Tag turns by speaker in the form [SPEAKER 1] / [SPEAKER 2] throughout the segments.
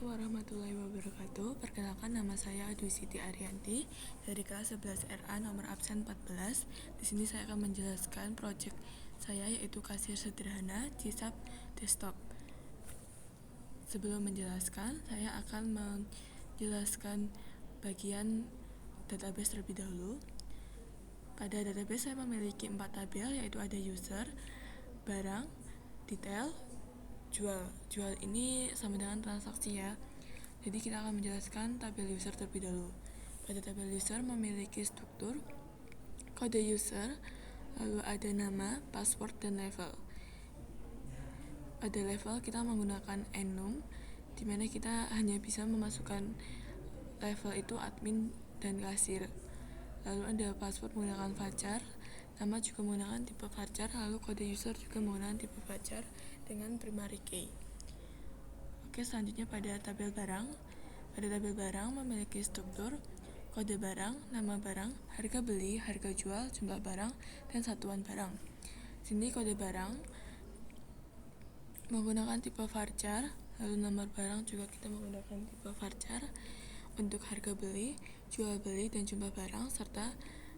[SPEAKER 1] Assalamualaikum warahmatullahi wabarakatuh. Perkenalkan, nama saya Dwi Siti Arianti dari kelas 11 RA nomor absen 14. Di sini saya akan menjelaskan proyek saya, yaitu kasir sederhana CISAP desktop. Sebelum menjelaskan, saya akan menjelaskan bagian database terlebih dahulu. Pada database saya memiliki 4 tabel, yaitu ada user, barang, detail, jual. Jual ini sama dengan transaksi ya. Jadi kita akan menjelaskan tabel user terlebih dahulu. Pada tabel user memiliki struktur, kode user, lalu ada nama, password, dan level. Pada level kita menggunakan enum, dimana kita hanya bisa memasukkan level itu admin dan kasir. Lalu ada password menggunakan varchar, nama juga menggunakan tipe varchar, lalu kode user juga menggunakan tipe varchar dengan primary key. Oke, selanjutnya pada tabel barang. Pada tabel barang memiliki struktur, kode barang, nama barang, harga beli, harga jual, jumlah barang, dan satuan barang. Sini kode barang menggunakan tipe varchar, lalu nomor barang juga kita menggunakan tipe varchar. Untuk harga beli, jual beli, dan jumlah barang serta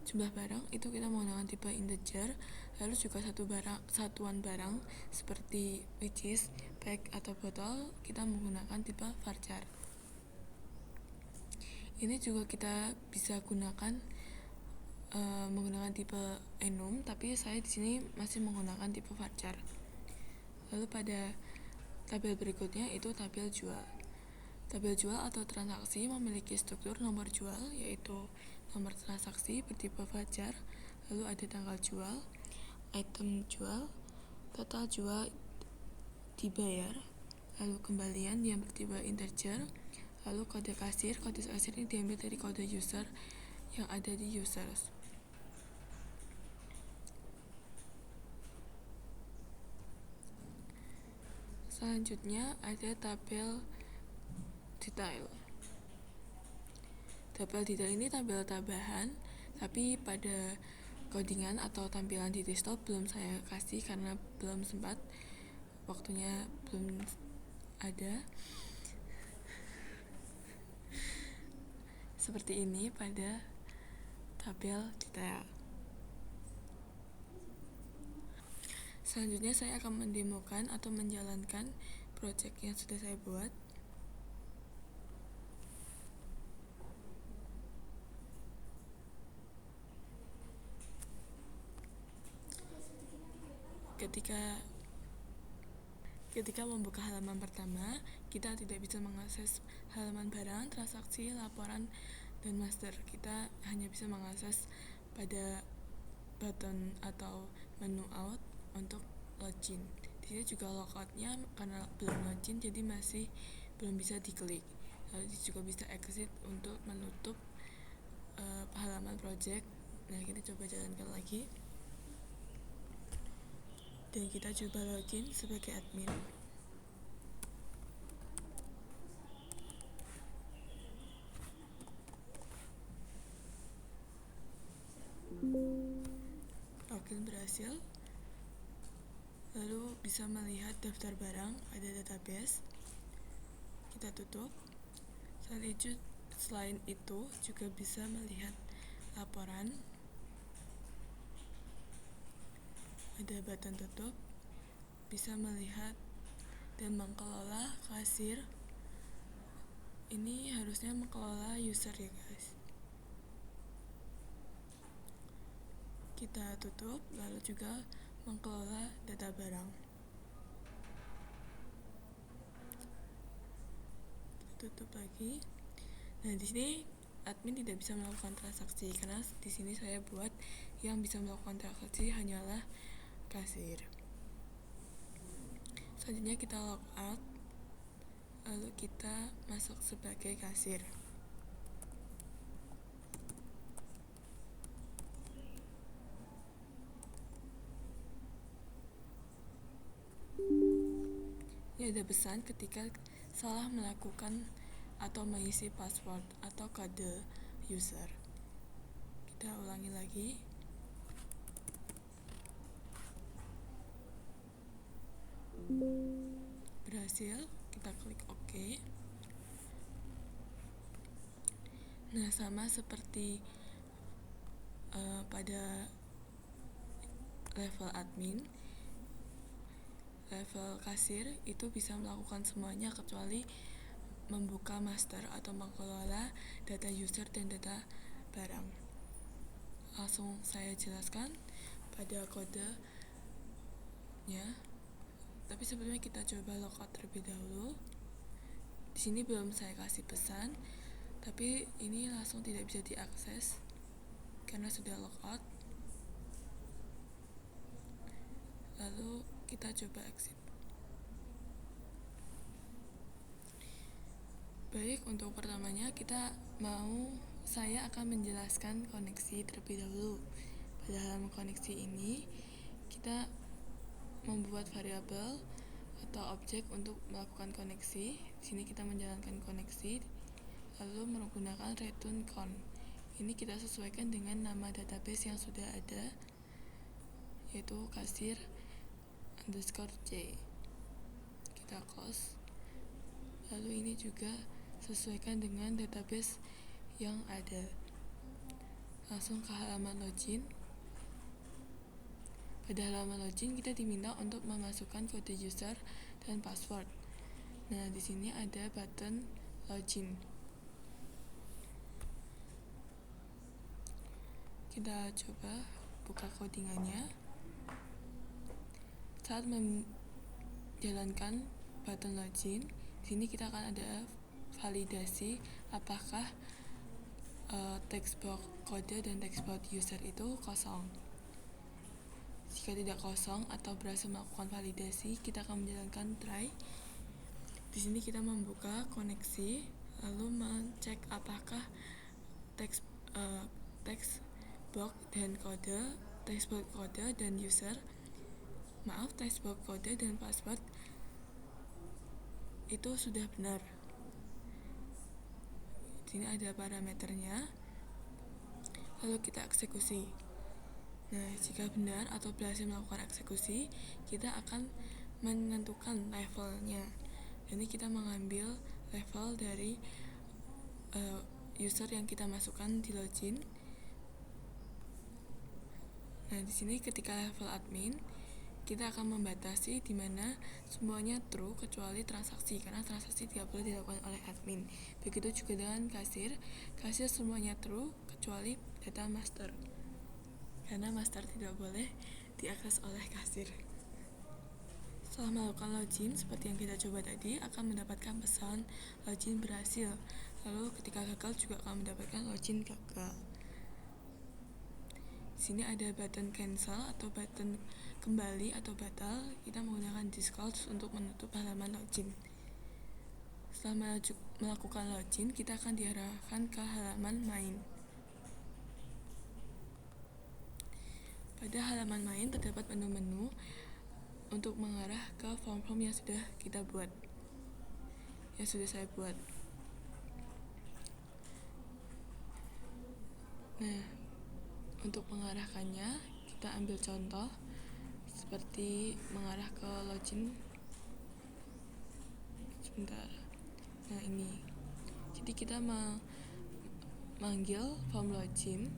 [SPEAKER 1] jumlah barang itu kita menggunakan tipe integer. Lalu juga satuan barang seperti which is bag atau botol kita menggunakan tipe varchar. Ini juga kita bisa gunakan menggunakan tipe enum, tapi saya di sini masih menggunakan tipe varchar. Lalu pada tabel berikutnya itu tabel jual. Tabel jual atau transaksi memiliki struktur nomor jual, yaitu nomor transaksi bertipe varchar, lalu ada tanggal jual, item jual, total jual dibayar, lalu kembalian yang bertipe integer, lalu kode kasir. Kode kasir ini diambil dari kode user yang ada di users. Selanjutnya ada tabel detail. Tabel detail ini tabel tambahan, tapi pada codingan atau tampilan di desktop belum saya kasih karena belum sempat, waktunya belum ada. Seperti ini pada tabel detail. Selanjutnya saya akan mendemokan atau menjalankan project yang sudah saya buat. Ketika membuka halaman pertama, kita tidak bisa mengakses halaman barang, transaksi, laporan, dan master. Kita hanya bisa mengakses pada button atau menu out untuk login. Di sini juga logoutnya karena belum login, jadi masih belum bisa diklik. Lalu juga bisa exit untuk menutup halaman project. Nah, kita coba jalankan lagi. Dan kita coba login sebagai admin. Login berhasil. Lalu bisa melihat daftar barang pada database. Kita tutup. Selain itu juga bisa melihat laporan. Ada button tutup, bisa melihat dan mengelola kasir. Ini harusnya mengelola user ya guys. Kita tutup, lalu juga mengelola data barang. Kita tutup lagi. Nah, di sini admin tidak bisa melakukan transaksi karena di sini saya buat yang bisa melakukan transaksi hanyalah kasir. Selanjutnya kita log out, lalu kita masuk sebagai kasir. Ini ada pesan ketika salah melakukan atau mengisi password atau kode user. Kita ulangi lagi. Berhasil, kita klik OK. Nah, sama seperti pada level admin, level kasir itu bisa melakukan semuanya kecuali membuka master atau mengelola data user dan data barang. Langsung saya jelaskan pada kodenya. Tapi sebelumnya kita coba logout terlebih dahulu. Di sini belum saya kasih pesan, tapi ini langsung tidak bisa diakses karena sudah logout. Lalu kita coba exit. Baik, untuk pertamanya saya akan menjelaskan koneksi terlebih dahulu. Pada halaman koneksi ini, kita membuat variabel atau objek untuk melakukan koneksi. Di sini kita menjalankan koneksi, lalu menggunakan return count. Ini kita sesuaikan dengan nama database yang sudah ada, yaitu kasir_j. Kita close. Lalu ini juga sesuaikan dengan database yang ada. Langsung ke halaman login. Pada halaman login kita diminta untuk memasukkan kode user dan password. Nah, di sini ada button login. Kita coba buka codingannya. Saat menjalankan button login, di sini kita akan ada validasi apakah text box kode dan text box user itu kosong. Jika tidak kosong atau berhasil melakukan validasi, kita akan menjalankan try. Di sini kita membuka koneksi, lalu mengecek apakah text box dan kode, text box kode dan user, text box kode dan password itu sudah benar. Di sini ada parameternya. Lalu kita eksekusi. Nah, jika benar atau berhasil melakukan eksekusi, kita akan menentukan levelnya. Jadi kita mengambil level dari user yang kita masukkan di login. Nah, di sini ketika level admin, kita akan membatasi di mana semuanya true kecuali transaksi, karena transaksi tidak boleh dilakukan oleh admin. Begitu juga dengan kasir semuanya true kecuali data master, karena master tidak boleh diakses oleh kasir. Setelah melakukan login seperti yang kita coba tadi, akan mendapatkan pesan login berhasil. Lalu ketika gagal juga akan mendapatkan login gagal. Di sini ada button cancel atau button kembali atau batal. Kita menggunakan this close untuk menutup halaman login. Setelah melakukan login, kita akan diarahkan ke halaman main. Pada halaman main terdapat menu-menu untuk mengarah ke form-form yang sudah kita buat, yang sudah saya buat. Nah, untuk mengarahkannya, kita ambil contoh seperti mengarah ke login. Sebentar. Nah, ini. Jadi kita memanggil form login.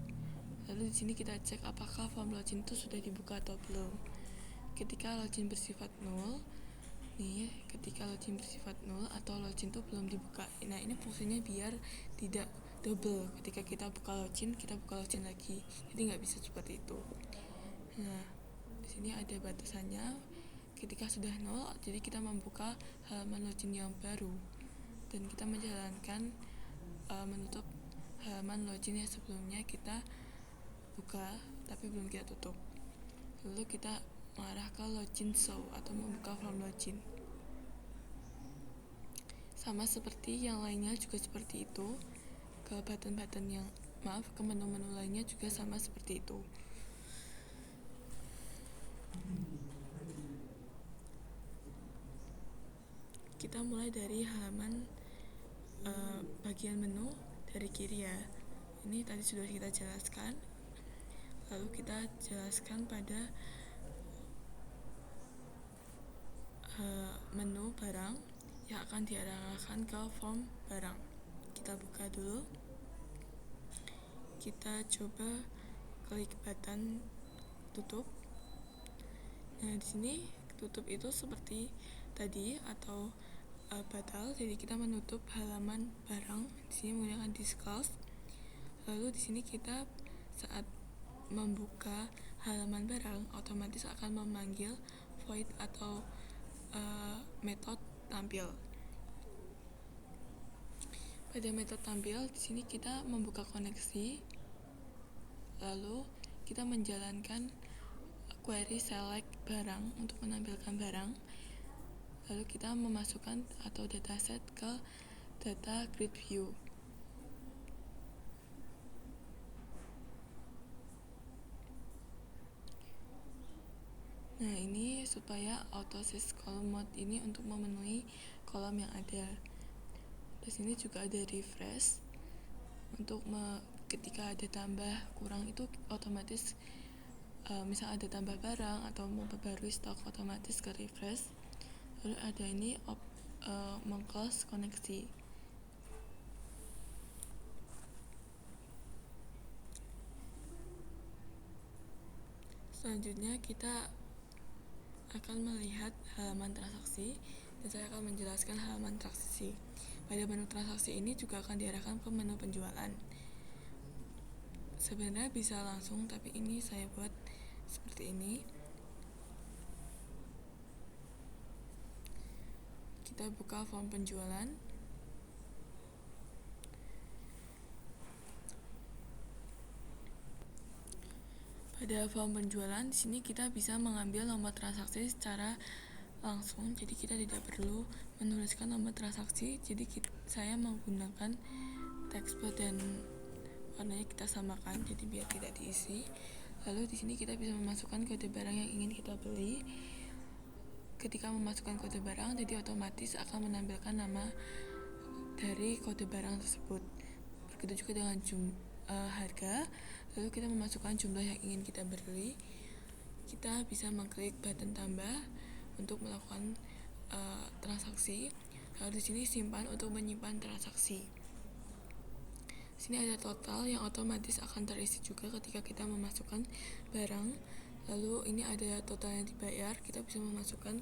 [SPEAKER 1] Lalu di sini kita cek apakah form login itu sudah dibuka atau belum. Ketika login bersifat 0, ketika login bersifat 0 atau login itu belum dibuka. Nah, ini fungsinya biar tidak double. Ketika kita buka login lagi. Jadi nggak bisa seperti itu. Nah, di sini ada batasannya. Ketika sudah 0, jadi kita membuka halaman login yang baru dan kita menjalankan menutup halaman login yang sebelumnya kita buka tapi belum kita tutup. Lalu kita mengarah ke login show atau membuka form login. Sama seperti yang lainnya juga seperti itu. Ke ke menu-menu lainnya juga sama seperti itu. Kita mulai dari halaman bagian menu dari kiri ya. Ini tadi sudah kita jelaskan. Lalu kita jelaskan pada menu barang yang akan diarahkan ke form barang. Kita buka dulu. kita coba klik button tutup. Nah, di sini tutup itu seperti tadi atau batal, jadi kita menutup halaman barang. Di sini menggunakan this close. Lalu di sini kita saat membuka halaman barang otomatis akan memanggil void atau metode tampil. Pada metode tampil di sini kita membuka koneksi, lalu kita menjalankan query select barang untuk menampilkan barang, lalu kita memasukkan atau dataset ke data grid view. Nah, ini supaya auto sys column mode ini untuk memenuhi kolom yang ada. Di sini juga ada refresh untuk ketika ada tambah kurang itu otomatis misal ada tambah barang atau memperbarui stok otomatis ke refresh. Lalu ada ini meng-close koneksi. Selanjutnya kita akan melihat halaman transaksi dan saya akan menjelaskan halaman transaksi. Pada menu transaksi ini juga akan diarahkan ke menu penjualan. Sebenarnya bisa langsung, tapi ini saya buat seperti ini. Kita buka form penjualan. Pada form penjualan di sini kita bisa mengambil nomor transaksi secara langsung, jadi kita tidak perlu menuliskan nomor transaksi. Jadi saya menggunakan teks box dan warnanya kita samakan, jadi biar tidak diisi. Lalu di sini kita bisa memasukkan kode barang yang ingin kita beli. Ketika memasukkan kode barang, jadi otomatis akan menampilkan nama dari kode barang tersebut. Begitu juga dengan harga. Lalu kita memasukkan jumlah yang ingin kita beli. Kita bisa mengklik button tambah untuk melakukan transaksi. Lalu di sini simpan untuk menyimpan transaksi. Di sini ada total yang otomatis akan terisi juga ketika kita memasukkan barang. Lalu ini ada total yang dibayar. Kita bisa memasukkan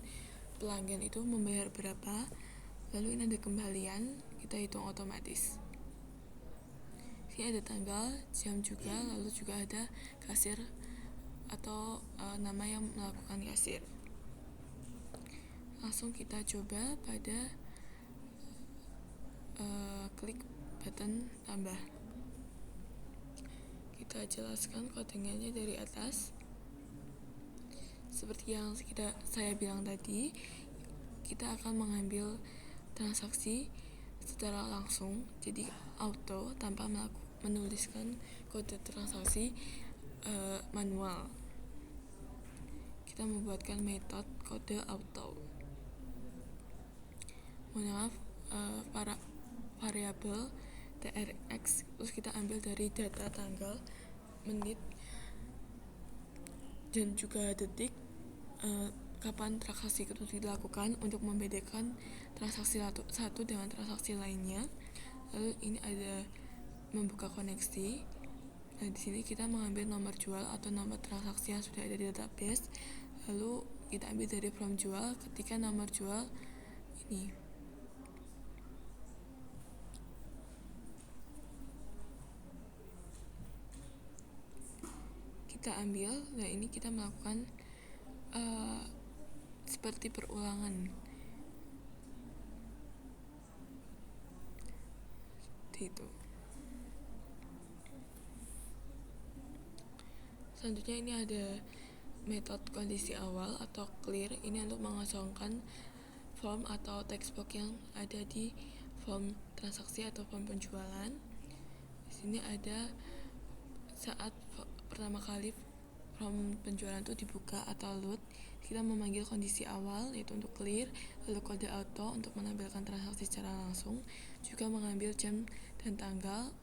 [SPEAKER 1] pelanggan itu membayar berapa. Lalu ini ada kembalian, kita hitung otomatis. Ini ada tanggal, jam juga, lalu juga ada kasir atau nama yang melakukan kasir. Langsung kita coba pada klik button tambah. Kita jelaskan kodenya dari atas. Seperti yang saya bilang tadi, kita akan mengambil transaksi secara langsung, jadi auto tanpa menuliskan kode transaksi manual. Kita membuatkan metode kode auto menggunakan variabel trx, terus kita ambil dari data tanggal, menit, dan juga detik kapan transaksi itu dilakukan untuk membedakan transaksi satu dengan transaksi lainnya. Lalu ini ada membuka koneksi. Nah, di sini kita mengambil nomor jual atau nomor transaksi yang sudah ada di database. Lalu kita ambil dari from jual ketika nomor jual ini. Kita ambil, nah ini kita melakukan seperti perulangan. Seperti itu. Selanjutnya ini ada metode kondisi awal atau clear. Ini untuk mengosongkan form atau text box yang ada di form transaksi atau form penjualan. Di sini ada saat pertama kali form penjualan itu dibuka atau load, kita memanggil kondisi awal yaitu untuk clear, lalu kode auto untuk menampilkan transaksi secara langsung, juga mengambil jam dan tanggal,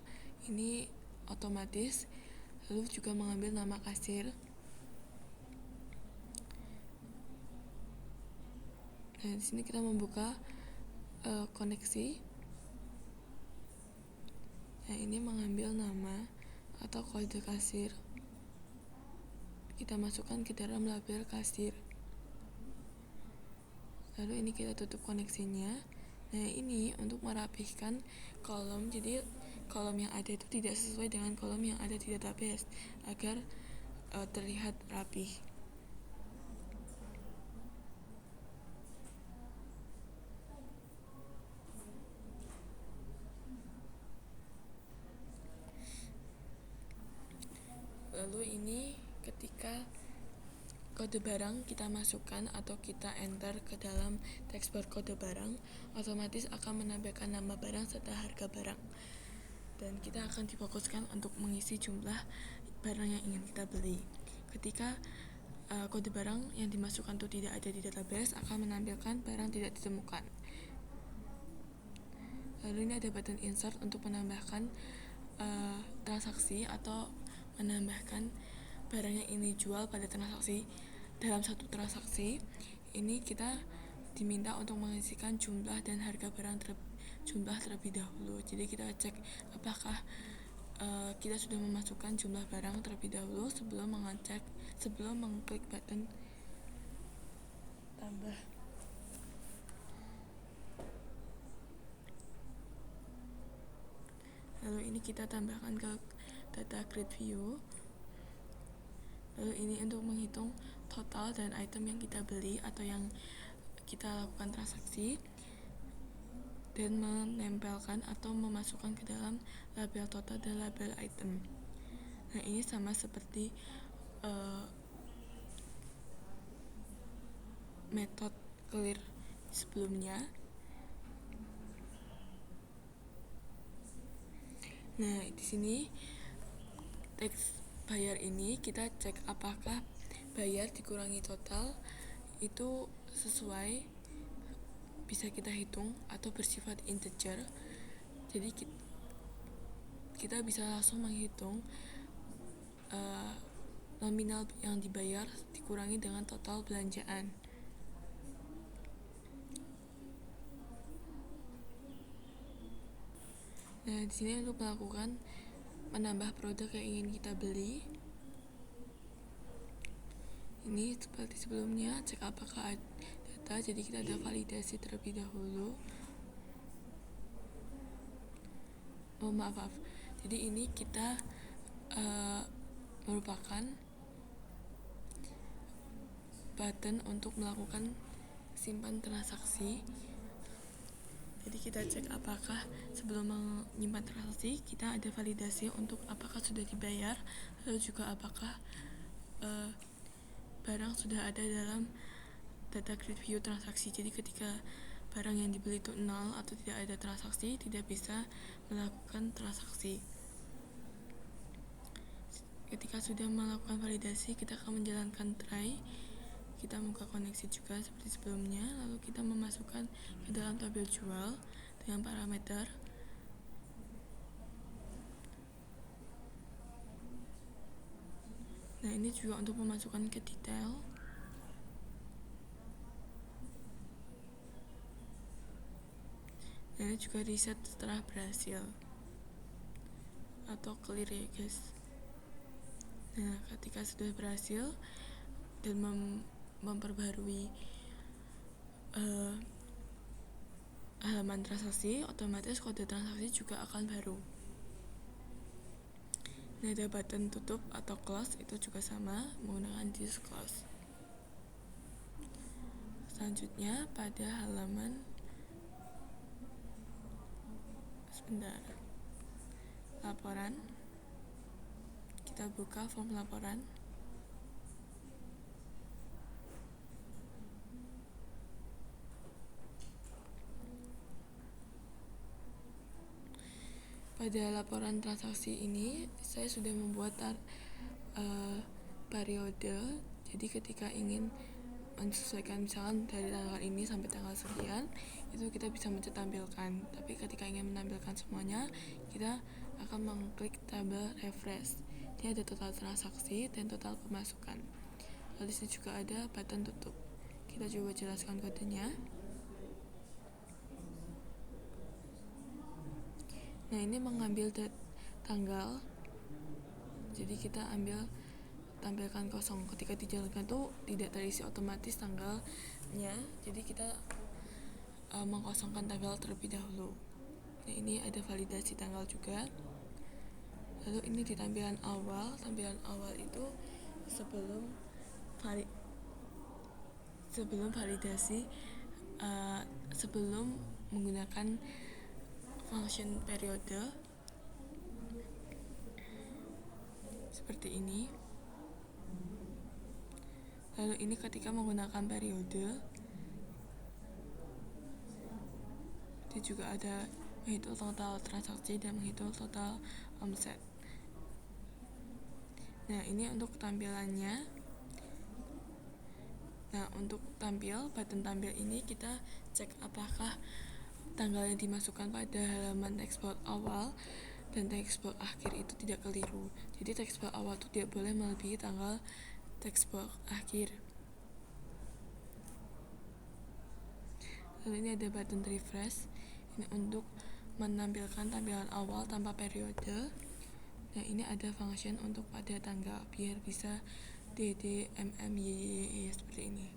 [SPEAKER 1] ini otomatis, lalu juga mengambil nama kasir. Nah, di sini kita membuka koneksi. Nah, ini mengambil nama atau kode kasir kita masukkan ke dalam label kasir. Lalu ini kita tutup koneksinya. Nah, ini untuk merapihkan kolom, jadi kolom yang ada itu tidak sesuai dengan kolom yang ada di database agar terlihat rapih. Lalu ini ketika kode barang kita masukkan atau kita enter ke dalam teks bar kode barang, otomatis akan menambahkan nama barang serta harga barang. Dan kita akan difokuskan untuk mengisi jumlah barang yang ingin kita beli. Ketika kode barang yang dimasukkan itu tidak ada di database, akan menampilkan barang tidak ditemukan. Lalu ini ada button insert untuk menambahkan transaksi atau menambahkan barang yang ini jual pada transaksi. Dalam satu transaksi ini kita diminta untuk mengisikan jumlah dan harga barang jumlah terlebih dahulu. Jadi kita cek apakah kita sudah memasukkan jumlah barang terlebih dahulu sebelum mengklik button tambah. Lalu ini kita tambahkan ke data grid view. Lalu ini untuk menghitung total dan item yang kita beli atau yang kita lakukan transaksi, dan menempelkan atau memasukkan ke dalam label total dan label item. Nah, ini sama seperti metode clear sebelumnya. Nah, di sini teks bayar ini kita cek apakah bayar dikurangi total itu sesuai, bisa kita hitung atau bersifat integer. Jadi kita bisa langsung menghitung nominal yang dibayar dikurangi dengan total belanjaan. Nah, di sini untuk melakukan menambah produk yang ingin kita beli, ini seperti sebelumnya, cek apakah ada data. Jadi kita ada validasi terlebih dahulu. Maaf. Jadi ini kita merupakan button untuk melakukan simpan transaksi. Jadi kita cek apakah sebelum menyimpan transaksi kita ada validasi untuk apakah sudah dibayar, lalu juga apakah barang sudah ada dalam data grid view transaksi. Jadi ketika barang yang dibeli itu 0 atau tidak ada transaksi, tidak bisa melakukan transaksi. Ketika sudah melakukan validasi, kita akan menjalankan try. Kita buka koneksi juga seperti sebelumnya, lalu kita memasukkan ke dalam tabel jual dengan parameter. Nah, ini juga untuk memasukkan ke detail. Dan ini juga reset setelah berhasil atau clear ya guys. Nah, ketika sudah berhasil dan memperbarui halaman transaksi, otomatis kode transaksi juga akan baru. Nah, ada button tutup atau close, itu juga sama menggunakan this close. Selanjutnya pada halaman laporan, kita buka form laporan. Pada laporan transaksi ini saya sudah membuat periode. Jadi ketika ingin menyesuaikan misalkan dari tanggal ini sampai tanggal sekian, itu kita bisa tampilkan. Tapi ketika ingin menampilkan semuanya, kita akan mengklik tabel refresh. Ini ada total transaksi dan total pemasukan. Lalu di sini juga ada button tutup. Kita coba jelaskan kodenya. Nah, ini mengambil tanggal jadi kita tampilkan kosong. Ketika dijalankan tuh tidak terisi otomatis tanggalnya, jadi kita mengkosongkan tanggal terlebih dahulu. Nah, ini ada validasi tanggal juga. Lalu ini di tampilan awal itu sebelum validasi, sebelum menggunakan function periode seperti ini. Lalu ini ketika menggunakan periode, itu juga ada menghitung total transaksi dan menghitung total omset. Nah, ini untuk tampilannya. Nah, untuk button tampil ini kita cek apakah tanggal yang dimasukkan pada halaman text box awal dan text box akhir itu tidak keliru. Jadi text box awal itu tidak boleh melebihi tanggal text box akhir. Lalu ini ada button refresh. Ini untuk menampilkan tampilan awal tanpa periode. Nah, ini ada function untuk pada tanggal biar bisa DD, MM, YYY seperti ini.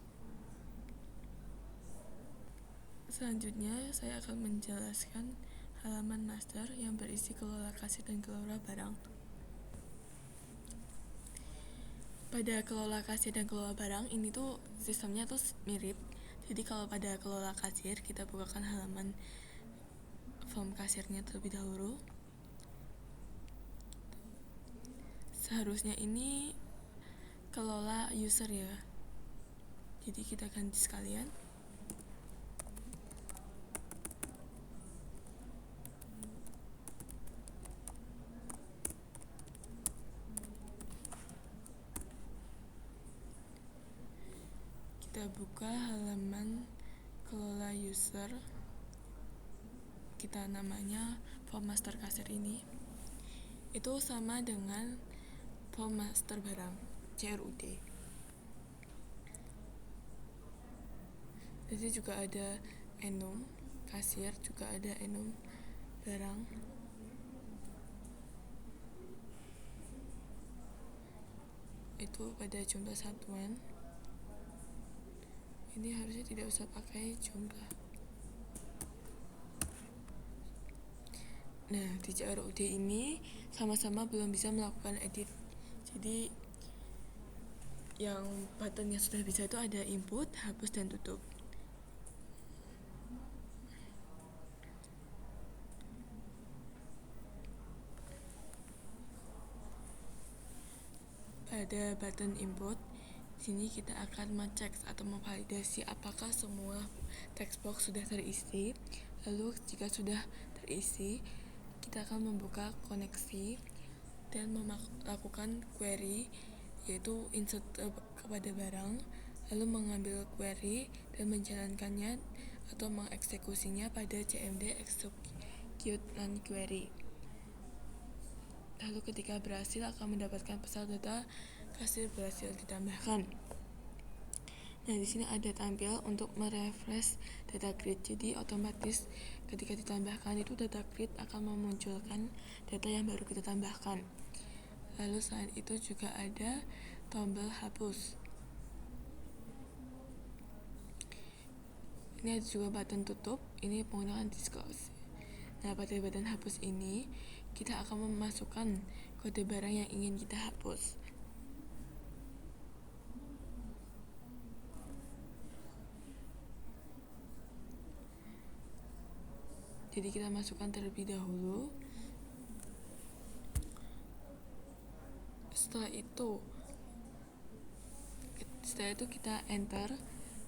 [SPEAKER 1] Selanjutnya saya akan menjelaskan halaman master yang berisi kelola kasir dan kelola barang. Pada kelola kasir dan kelola barang ini tuh sistemnya tuh mirip. Jadi kalau pada kelola kasir kita bukakan halaman form kasirnya terlebih dahulu. Seharusnya ini kelola user ya. Jadi kita ganti sekalian. Kita buka halaman kelola user. Kita namanya form master kasir ini. Itu sama dengan form master barang CRUD. Jadi juga ada enum kasir, juga ada enum barang. Itu pada jumlah satuan. Ini harusnya tidak usah pakai jumlah. Nah, di CRUD ini sama-sama belum bisa melakukan edit. Jadi yang button yang sudah bisa itu ada input, hapus, dan tutup. Pada button input, sini kita akan mengecek atau memvalidasi apakah semua text box sudah terisi. Lalu jika sudah terisi, kita akan membuka koneksi dan melakukan query, yaitu insert kepada barang, lalu mengambil query dan menjalankannya atau mengeksekusinya pada CMD execute run query. Lalu ketika berhasil akan mendapatkan pesan data kasir berhasil ditambahkan. Nah, di sini ada tampil untuk merefresh data grid. Jadi otomatis ketika ditambahkan itu data grid akan memunculkan data yang baru kita tambahkan. Lalu selain itu juga ada tombol hapus. Ini ada juga button tutup. Ini penggunaan disclose. Nah, pada button hapus ini kita akan memasukkan kode barang yang ingin kita hapus. Jadi kita masukkan terlebih dahulu. Setelah itu kita enter.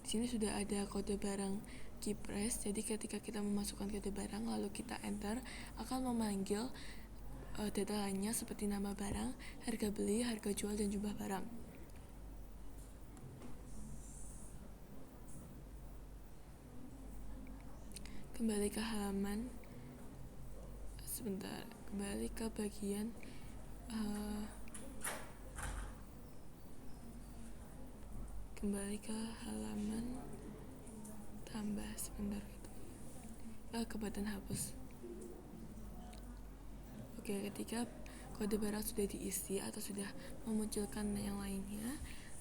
[SPEAKER 1] Di sini sudah ada kode barang key press. Jadi ketika kita memasukkan kode barang lalu kita enter, akan memanggil data lainnya seperti nama barang, harga beli, harga jual, dan jumlah barang. Kembali ke halaman. Kembali ke bagian kembali ke halaman tambah ke button hapus. Oke, ketika kode barang sudah diisi atau sudah memunculkan yang lainnya,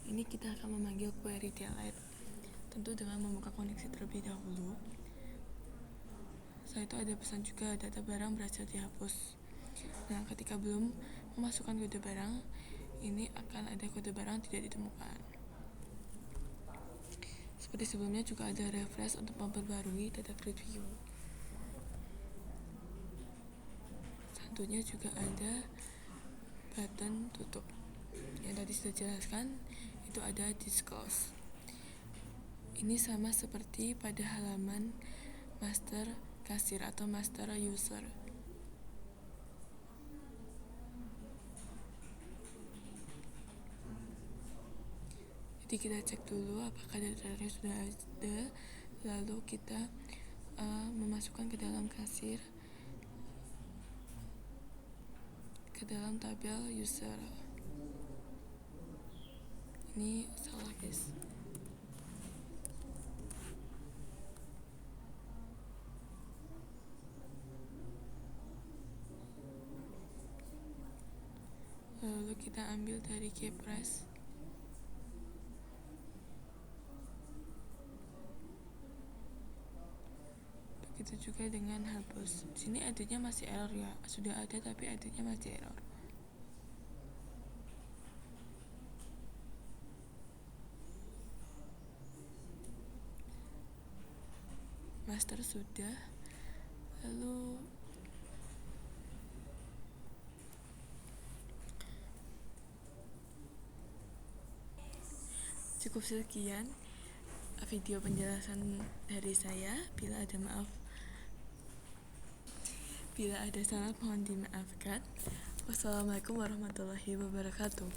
[SPEAKER 1] ini kita akan memanggil query delete. Tentu dengan membuka koneksi terlebih dahulu. Setelah itu ada pesan juga data barang berhasil dihapus. Nah, ketika belum memasukkan kode barang, ini akan ada kode barang tidak ditemukan. Seperti sebelumnya juga ada refresh untuk memperbarui data grid view. Selanjutnya juga ada button tutup. Yang tadi sudah jelaskan, itu ada disclose. Ini sama seperti pada halaman master kasir atau master user. Jadi kita cek dulu apakah datanya sudah ada, lalu kita memasukkan ke dalam kasir, ke dalam tabel user. Ini salah guys. Lalu kita ambil dari keypress. Begitu juga dengan hapus. Di sini editnya masih error ya. Sudah ada tapi editnya masih error. Master sudah. Lalu cukup sekian video penjelasan dari saya. Bila ada salah mohon dimaafkan. Wassalamualaikum warahmatullahi wabarakatuh.